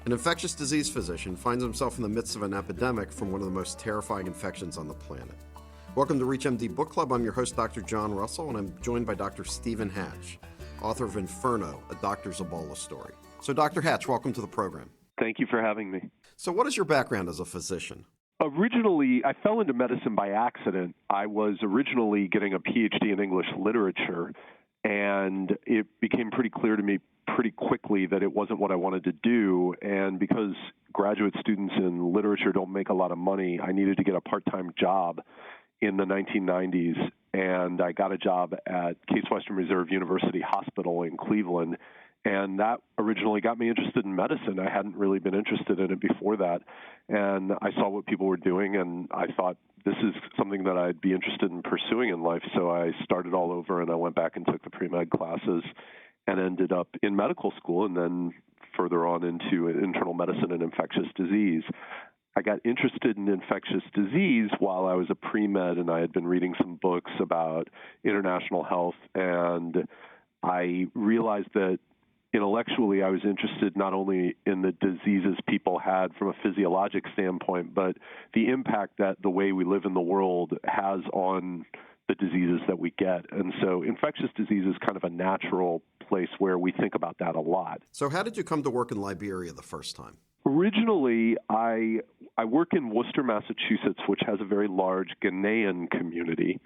An infectious disease physician finds himself in the midst of an epidemic from one of the most terrifying infections on the planet. Welcome to ReachMD Book Club. I'm your host, Dr. John Russell, and I'm joined by Dr. Stephen Hatch, author of Inferno, A Doctor's Ebola Story. So, Dr. Hatch, welcome to the program. Thank you for having me. So what is your background as a physician? Originally, I fell into medicine by accident. I was originally getting a PhD in English literature, and it became pretty clear to me pretty quickly that it wasn't what I wanted to do. And because graduate students in literature don't make a lot of money, I needed to get a part-time job in the 1990s. And I got a job at Case Western Reserve University Hospital in Cleveland. And that originally got me interested in medicine. I hadn't really been interested in it before that. And I saw what people were doing, and I thought, this is something that I'd be interested in pursuing in life. So I started all over, and I went back and took the pre-med classes and ended up in medical school and then further on into internal medicine and infectious disease. I got interested in infectious disease while I was a pre-med, and I had been reading some books about international health, and I realized that intellectually, I was interested not only in the diseases people had from a physiologic standpoint, but the impact that the way we live in the world has on the diseases that we get. And so infectious disease is kind of a natural place where we think about that a lot. So how did you come to work in Liberia the first time? Originally, I work in Worcester, Massachusetts, which has a very large Ghanaian community.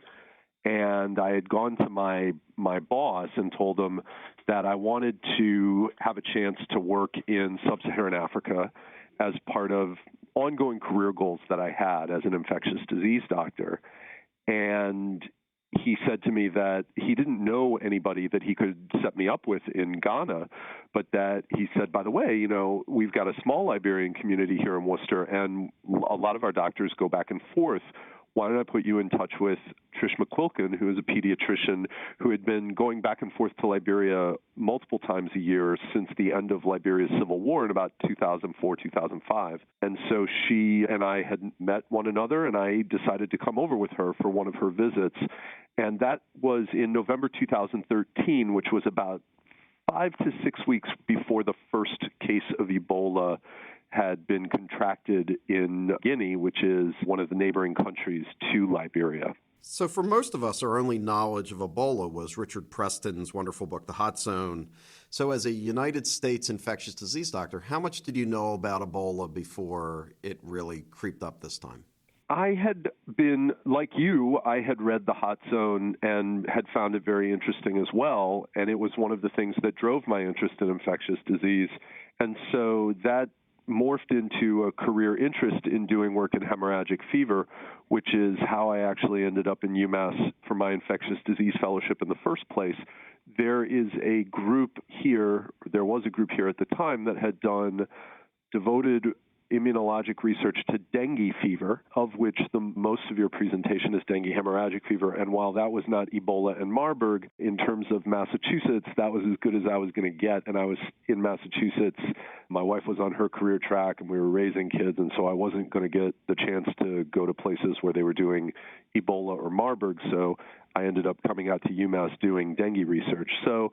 And I had gone to my boss and told him that I wanted to have a chance to work in sub-Saharan Africa as part of ongoing career goals that I had as an infectious disease doctor. And he said to me that he didn't know anybody that he could set me up with in Ghana, but that he said, by the way, we've got a small Liberian community here in Worcester, and a lot of our doctors go back and forth. Why don't I put you in touch with Trish McQuilkin, who is a pediatrician who had been going back and forth to Liberia multiple times a year since the end of Liberia's civil war in about 2004, 2005. And so she and I had met one another, and I decided to come over with her for one of her visits. And that was in November 2013, which was about 5 to 6 weeks before the first case of Ebola had been contracted in Guinea, which is one of the neighboring countries to Liberia. So for most of us, our only knowledge of Ebola was Richard Preston's wonderful book, The Hot Zone. So as a United States infectious disease doctor, how much did you know about Ebola before it really creeped up this time? I had been, like you, I had read The Hot Zone and had found it very interesting as well. And it was one of the things that drove my interest in infectious disease. And so that morphed into a career interest in doing work in hemorrhagic fever, which is how I actually ended up in UMass for my infectious disease fellowship in the first place. There was a group here at the time that had done devoted immunologic research to dengue fever, of which the most severe presentation is dengue hemorrhagic fever. And while that was not Ebola and Marburg, in terms of Massachusetts, that was as good as I was going to get. And I was in Massachusetts. My wife was on her career track, and we were raising kids, and so I wasn't going to get the chance to go to places where they were doing Ebola or Marburg. So I ended up coming out to UMass doing dengue research. So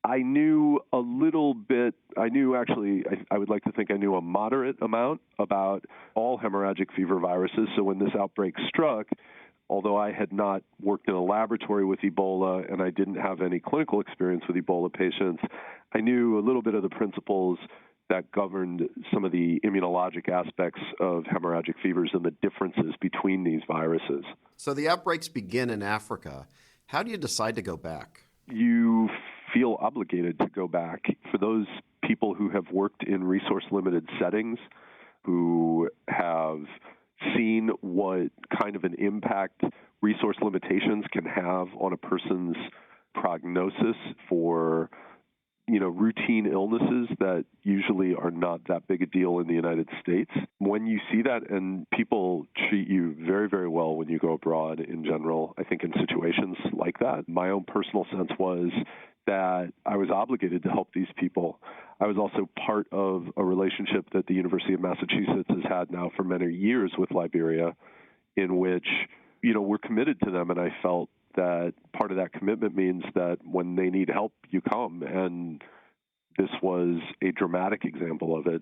I knew a little bit. I would like to think I knew a moderate amount about all hemorrhagic fever viruses. So when this outbreak struck, although I had not worked in a laboratory with Ebola and I didn't have any clinical experience with Ebola patients, I knew a little bit of the principles that governed some of the immunologic aspects of hemorrhagic fevers and the differences between these viruses. So the outbreaks begin in Africa. How do you decide to go back? You feel obligated to go back. For those people who have worked in resource-limited settings, who have seen what kind of an impact resource limitations can have on a person's prognosis for routine illnesses that usually are not that big a deal in the United States. When you see that, and people treat you very, very well when you go abroad in general, I think in situations like that, my own personal sense was that I was obligated to help these people. I was also part of a relationship that the University of Massachusetts has had now for many years with Liberia, in which, we're committed to them, and I felt that part of that commitment means that when they need help, you come, and this was a dramatic example of it.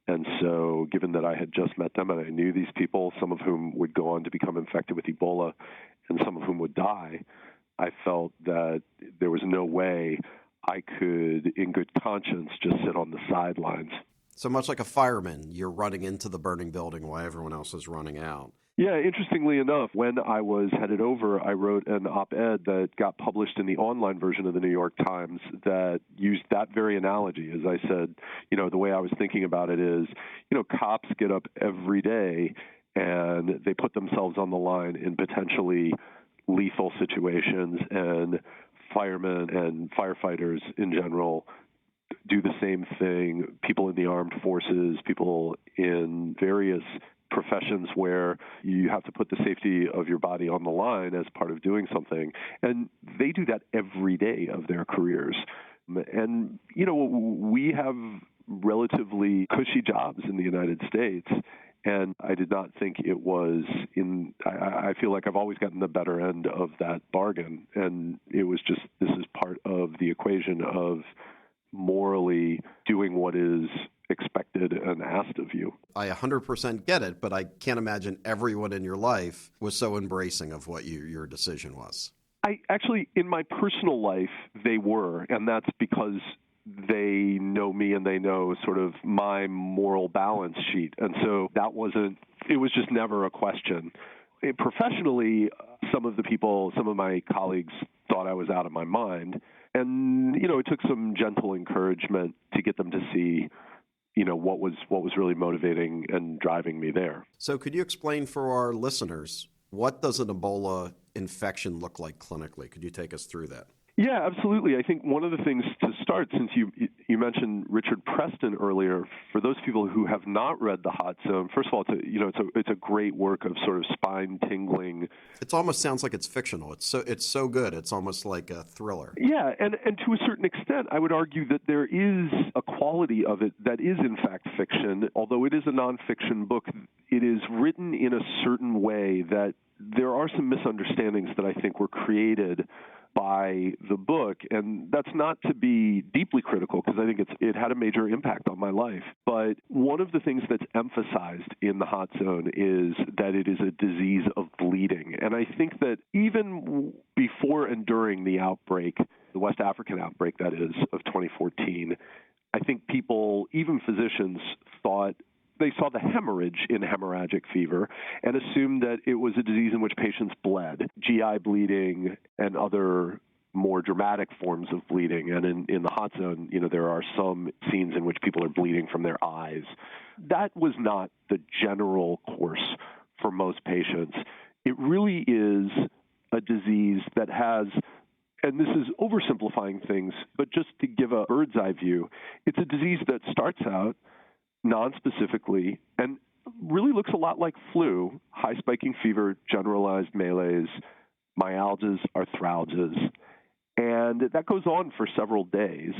And so, given that I had just met them and I knew these people, some of whom would go on to become infected with Ebola and some of whom would die, I felt that there was no way I could, in good conscience, just sit on the sidelines. So much like a fireman, you're running into the burning building while everyone else is running out. Yeah, interestingly enough, when I was headed over, I wrote an op-ed that got published in the online version of the New York Times that used that very analogy. As I said, the way I was thinking about it is, cops get up every day and they put themselves on the line in potentially lethal situations, and firemen and firefighters in general do the same thing. People in the armed forces, people in various professions where you have to put the safety of your body on the line as part of doing something. And they do that every day of their careers. And, we have relatively cushy jobs in the United States. And I did not think it was I feel like I've always gotten the better end of that bargain. And it was just, this is part of the equation of morally doing what is expected and asked of you. I 100% get it, but I can't imagine everyone in your life was so embracing of what your decision was. I actually, in my personal life, they were, and that's because they know me and they know sort of my moral balance sheet. And so it was just never a question. Professionally, some of my colleagues thought I was out of my mind. And, it took some gentle encouragement to get them to see, what was really motivating and driving me there. So could you explain for our listeners, what does an Ebola infection look like clinically? Could you take us through that? Yeah, absolutely. I think one of the things to start, since you mentioned Richard Preston earlier, for those people who have not read The Hot Zone, first of all, it's a great work of sort of spine tingling. It almost sounds like it's fictional. It's so good. It's almost like a thriller. Yeah, and to a certain extent, I would argue that there is a quality of it that is in fact fiction. Although it is a nonfiction book, it is written in a certain way that there are some misunderstandings that I think were created by the book, and that's not to be deeply critical because I think it had a major impact on my life. But one of the things that's emphasized in The Hot Zone is that it is a disease of bleeding. And I think that even before and during the outbreak, the West African outbreak, that is, of 2014, I think people, even physicians, thought they saw the hemorrhage in hemorrhagic fever and assumed that it was a disease in which patients bled, GI bleeding and other more dramatic forms of bleeding. And in The Hot Zone, there are some scenes in which people are bleeding from their eyes. That was not the general course for most patients. It really is a disease that has, and this is oversimplifying things, but just to give a bird's eye view, it's a disease that starts out non-specifically and really looks a lot like flu, high spiking fever, generalized malaise, myalgias, arthralgias. And that goes on for several days.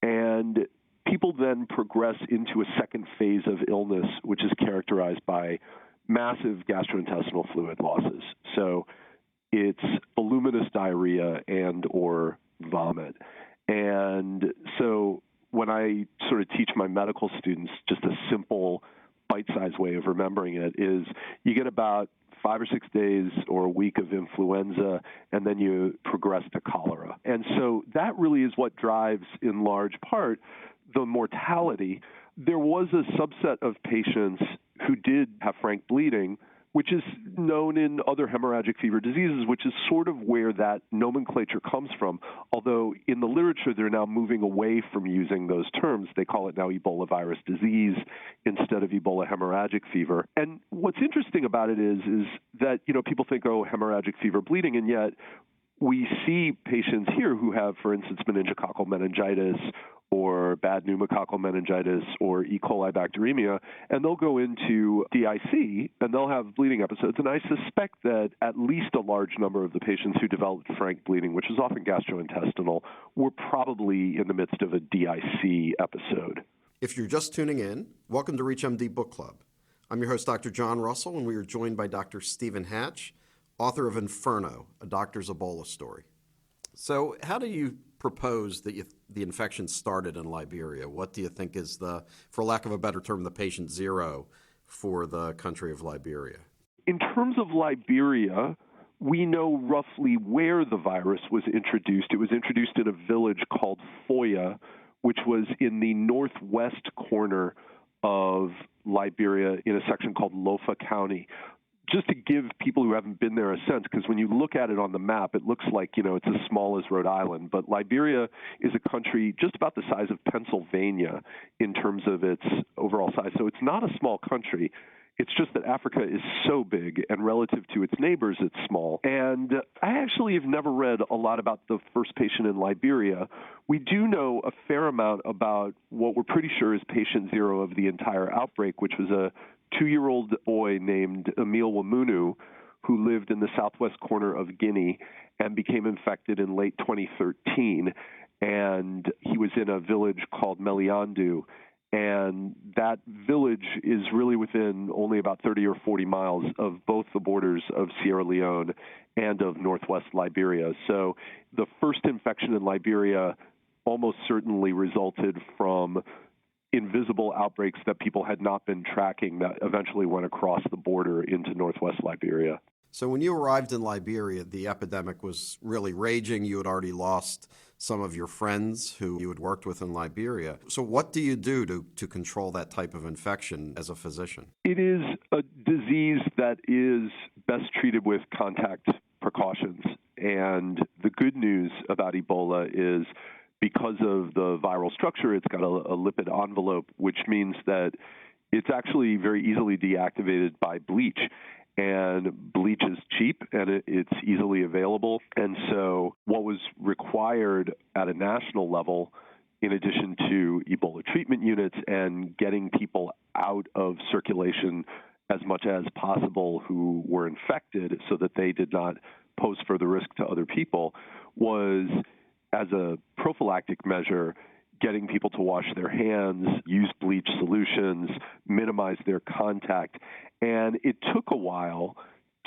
And people then progress into a second phase of illness, which is characterized by massive gastrointestinal fluid losses. So it's voluminous diarrhea and or vomit. And so when I sort of teach my medical students, just a simple bite-sized way of remembering it is you get about 5 or 6 days or a week of influenza, and then you progress to cholera. And so that really is what drives, in large part, the mortality. There was a subset of patients who did have frank bleeding, which is known in other hemorrhagic fever diseases, which is sort of where that nomenclature comes from. Although in the literature, they're now moving away from using those terms. They call it now Ebola virus disease instead of Ebola hemorrhagic fever. And what's interesting about it is that, people think, oh, hemorrhagic fever bleeding, and yet we see patients here who have, for instance, meningococcal meningitis or bad pneumococcal meningitis or E. coli bacteremia, and they'll go into DIC and they'll have bleeding episodes. And I suspect that at least a large number of the patients who developed frank bleeding, which is often gastrointestinal, were probably in the midst of a DIC episode. If you're just tuning in, welcome to ReachMD Book Club. I'm your host, Dr. John Russell, and we are joined by Dr. Stephen Hatch, author of Inferno, A Doctor's Ebola Story. So how do you propose that the infection started in Liberia? What do you think is for lack of a better term, the patient zero for the country of Liberia? In terms of Liberia, we know roughly where the virus was introduced. It was introduced in a village called Foya, which was in the northwest corner of Liberia in a section called Lofa County. Just to give people who haven't been there a sense, because when you look at it on the map, it looks like, it's as small as Rhode Island. But Liberia is a country just about the size of Pennsylvania in terms of its overall size. So it's not a small country. It's just that Africa is so big, and relative to its neighbors, it's small. And I actually have never read a lot about the first patient in Liberia. We do know a fair amount about what we're pretty sure is patient zero of the entire outbreak, which was a 2-year-old boy named Emil Wamunu, who lived in the southwest corner of Guinea and became infected in late 2013. And he was in a village called Meliandu. And that village is really within only about 30 or 40 miles of both the borders of Sierra Leone and of northwest Liberia. So the first infection in Liberia almost certainly resulted from invisible outbreaks that people had not been tracking that eventually went across the border into northwest Liberia. So when you arrived in Liberia, the epidemic was really raging. You had already lost some of your friends who you had worked with in Liberia. So what do you do to control that type of infection as a physician? It is a disease that is best treated with contact precautions. And the good news about Ebola is because of the viral structure, it's got a lipid envelope, which means that it's actually very easily deactivated by bleach. And bleach is cheap and it's easily available. And so what was required at a national level, in addition to Ebola treatment units and getting people out of circulation as much as possible who were infected so that they did not pose further risk to other people, was as a prophylactic measure, getting people to wash their hands, use bleach solutions, minimize their contact. And it took a while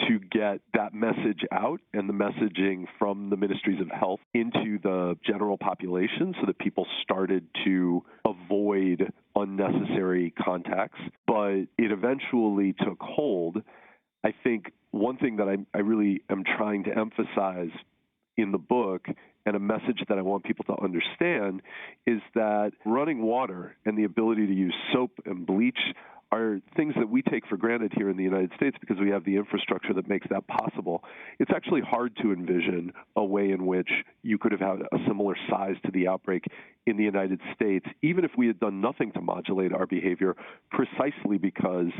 to get that message out and the messaging from the ministries of health into the general population so that people started to avoid unnecessary contacts. But it eventually took hold. I think one thing that I really am trying to emphasize in the book, and a message that I want people to understand, is that running water and the ability to use soap and bleach are things that we take for granted here in the United States because we have the infrastructure that makes that possible. It's actually hard to envision a way in which you could have had a similar size to the outbreak in the United States, even if we had done nothing to modulate our behavior, precisely because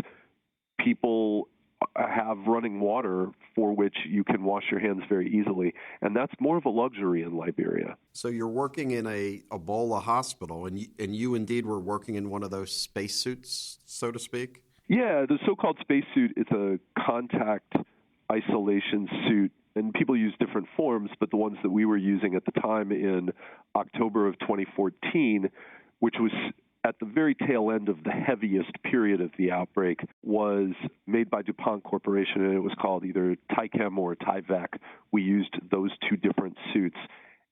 people have running water for which you can wash your hands very easily. And that's more of a luxury in Liberia. So you're working in a Ebola hospital, and you indeed were working in one of those spacesuits, so to speak? Yeah, the so-called spacesuit is a contact isolation suit, and people use different forms, but the ones that we were using at the time in October of 2014, which was at the very tail end of the heaviest period of the outbreak, was made by DuPont Corporation, and it was called either Tychem or Tyvek. We used those two different suits.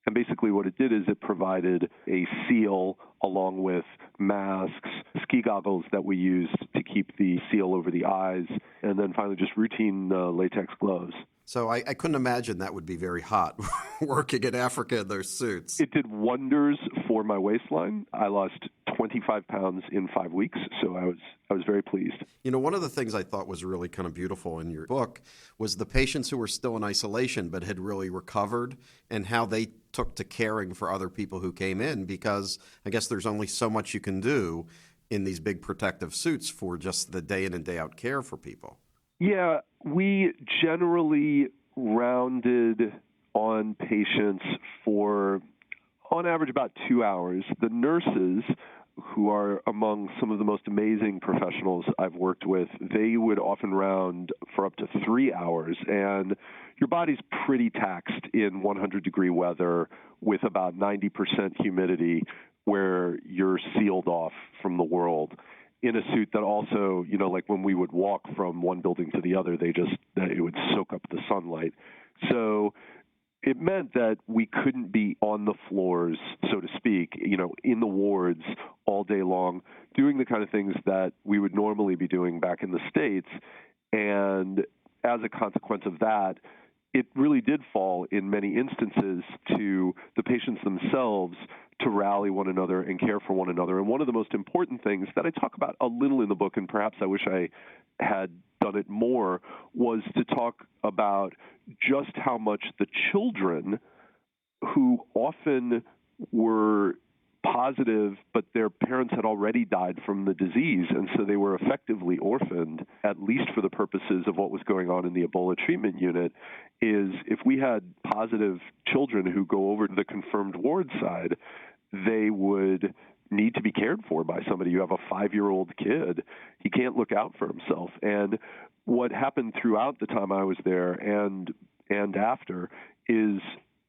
And basically what it did is it provided a seal along with masks, ski goggles that we used to keep the seal over the eyes, and then finally just routine latex gloves. So I couldn't imagine that would be very hot, working in Africa in those suits. It did wonders for my waistline. I lost 25 pounds in 5 weeks, so I was very pleased. You know, one of the things I thought was really kind of beautiful in your book was the patients who were still in isolation but had really recovered and how they took to caring for other people who came in, because I guess there's only so much you can do in these big protective suits for just the day in and day out care for people. Yeah, we generally rounded on patients for, on average, about 2 hours. The nurses, who are among some of the most amazing professionals I've worked with, they would often round for up to 3 hours. And your body's pretty taxed in 100-degree weather with about 90% humidity, where you're sealed off from the world, in a suit that also, you know, like when we would walk from one building to the other, it would soak up the sunlight. So it meant that we couldn't be on the floors, so to speak, in the wards all day long, doing the kind of things that we would normally be doing back in the States. And as a consequence of that, it really did fall in many instances to the patients themselves to rally one another and care for one another. And one of the most important things that I talk about a little in the book, and perhaps I wish I had done it more, was to talk about just how much the children, who often were positive, but their parents had already died from the disease, and so they were effectively orphaned, at least for the purposes of what was going on in the Ebola treatment unit, is if we had positive children who go over to the confirmed ward side, they would need to be cared for by somebody. You have a 5-year-old kid. He can't look out for himself. And what happened throughout the time I was there and after is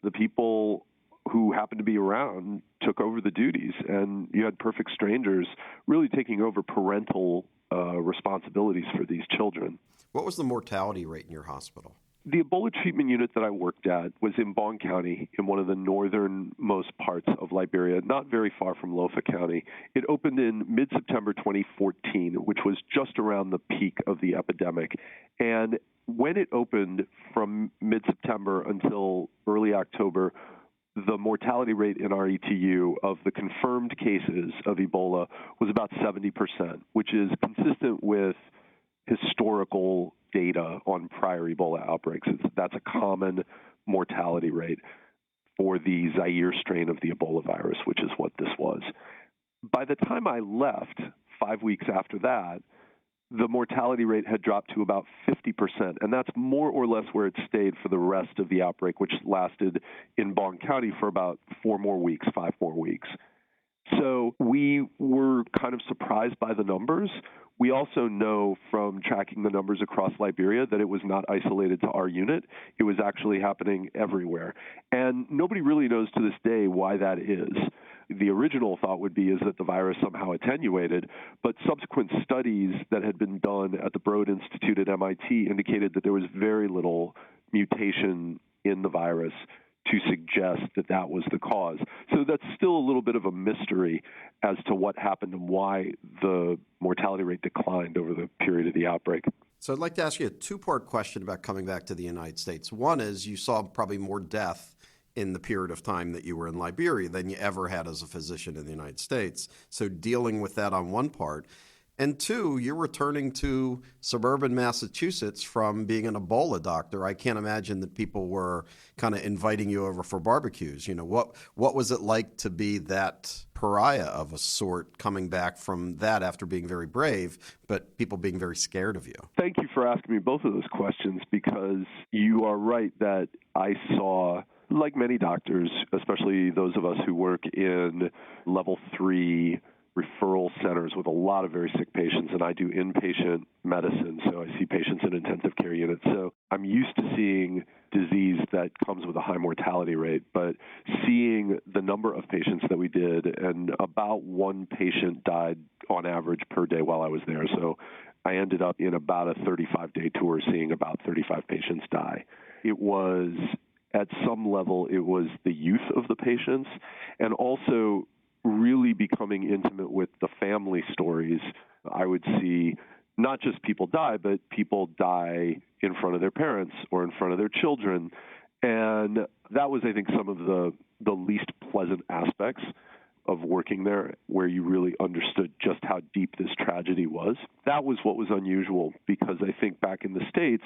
the people who happened to be around took over the duties, and you had perfect strangers really taking over parental responsibilities for these children. What was the mortality rate in your hospital? The Ebola treatment unit that I worked at was in Bong County, in one of the northernmost parts of Liberia, not very far from Lofa County. It opened in mid-September 2014, which was just around the peak of the epidemic. And when it opened from mid-September until early October, the mortality rate in our ETU of the confirmed cases of Ebola was about 70%, which is consistent with historical data on prior Ebola outbreaks. That's a common mortality rate for the Zaire strain of the Ebola virus, which is what this was. By the time I left, 5 weeks after that, the mortality rate had dropped to about 50%, and that's more or less where it stayed for the rest of the outbreak, which lasted in Bong County for about 5 more weeks. So we were kind of surprised by the numbers. We also know from tracking the numbers across Liberia that it was not isolated to our unit. It was actually happening everywhere. And nobody really knows to this day why that is. The original thought would be is that the virus somehow attenuated, but subsequent studies that had been done at the Broad Institute at MIT indicated that there was very little mutation in the virus to suggest that that was the cause. So that's still a little bit of a mystery as to what happened and why the mortality rate declined over the period of the outbreak. So I'd like to ask you a two-part question about coming back to the United States. One is you saw probably more death in the period of time that you were in Liberia than you ever had as a physician in the United States. So dealing with that on one part. And two, you're returning to suburban Massachusetts from being an Ebola doctor. I can't imagine that people were kind of inviting you over for barbecues. What was it like to be that pariah of a sort coming back from that after being very brave, but people being very scared of you? Thank you for asking me both of those questions, because you are right that I saw, like many doctors, especially those of us who work in level 3 referral centers with a lot of very sick patients, and I do inpatient medicine, so I see patients in intensive care units. So I'm used to seeing disease that comes with a high mortality rate, but seeing the number of patients that we did, and about 1 patient died on average per day while I was there. So I ended up in about a 35-day tour seeing about 35 patients die. It was, at some level, it was the youth of the patients, and also really becoming intimate with the family stories. I would see not just people die, but people die in front of their parents or in front of their children. And that was, I think, some of the least pleasant aspects of working there, where you really understood just how deep this tragedy was. That was what was unusual, because I think back in the States,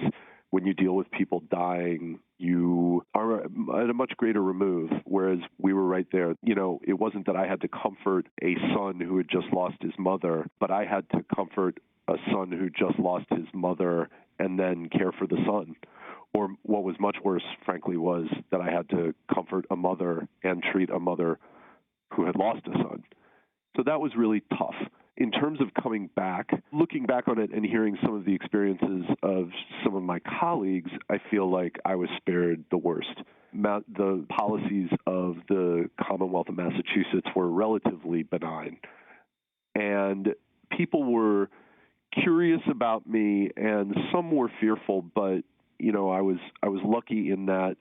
when you deal with people dying, you are at a much greater remove, whereas we were right there. It wasn't that I had to comfort a son who had just lost his mother, but I had to comfort a son who just lost his mother and then care for the son. Or what was much worse, frankly, was that I had to comfort a mother and treat a mother who had lost a son. So that was really tough. In terms of coming back, looking back on it and hearing some of the experiences of some of my colleagues, I feel like I was spared the worst. The policies of the Commonwealth of Massachusetts were relatively benign, and people were curious about me, and some were fearful. But I was lucky in that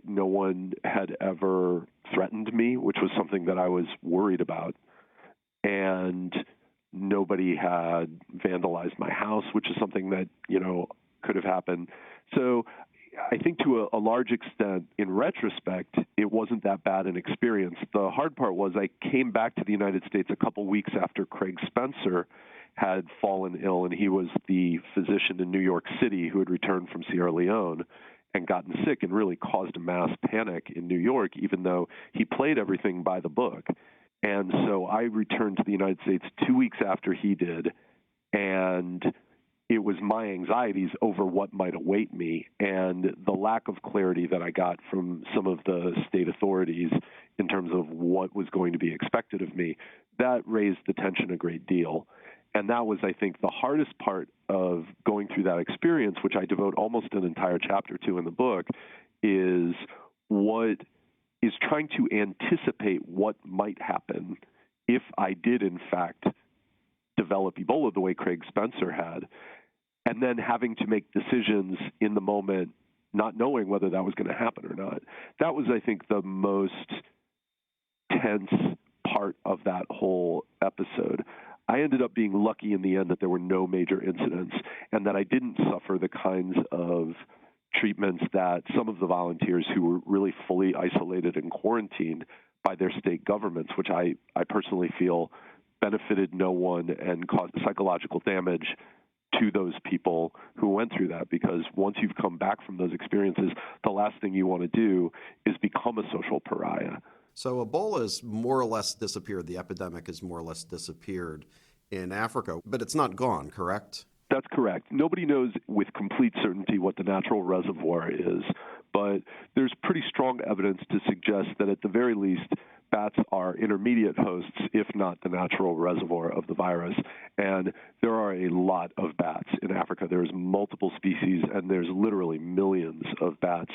No one had ever threatened me, which was something that I was worried about. And nobody had vandalized my house, which is something that, could have happened. So I think to a large extent, in retrospect, it wasn't that bad an experience. The hard part was I came back to the United States a couple weeks after Craig Spencer had fallen ill, and he was the physician in New York City who had returned from Sierra Leone and gotten sick and really caused a mass panic in New York, even though he played everything by the book. And so I returned to the United States 2 weeks after he did, and it was my anxieties over what might await me and the lack of clarity that I got from some of the state authorities in terms of what was going to be expected of me. That raised the tension a great deal. And that was, I think, the hardest part of going through that experience, which I devote almost an entire chapter to in the book, is trying to anticipate what might happen if I did, in fact, develop Ebola the way Craig Spencer had, and then having to make decisions in the moment, not knowing whether that was going to happen or not. That was, I think, the most tense part of that whole episode. I ended up being lucky in the end that there were no major incidents and that I didn't suffer the kinds of treatments that some of the volunteers who were really fully isolated and quarantined by their state governments, which I personally feel benefited no one and caused psychological damage to those people who went through that, because once you've come back from those experiences, the last thing you want to do is become a social pariah. So Ebola has more or less disappeared. The epidemic has more or less disappeared in Africa, but it's not gone, correct? That's correct. Nobody knows with complete certainty what the natural reservoir is, but there's pretty strong evidence to suggest that at the very least, bats are intermediate hosts, if not the natural reservoir of the virus. And there are a lot of bats in Africa. There's multiple species, and there's literally millions of bats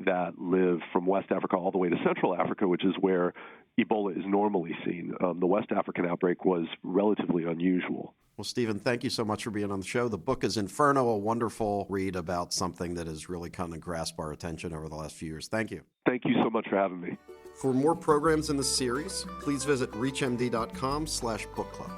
that live from West Africa all the way to Central Africa, which is where Ebola is normally seen. The West African outbreak was relatively unusual. Well, Stephen, thank you so much for being on the show. The book is Inferno, a wonderful read about something that has really kind of grasped our attention over the last few years. Thank you. Thank you so much for having me. For more programs in this series, please visit reachmd.com/book club.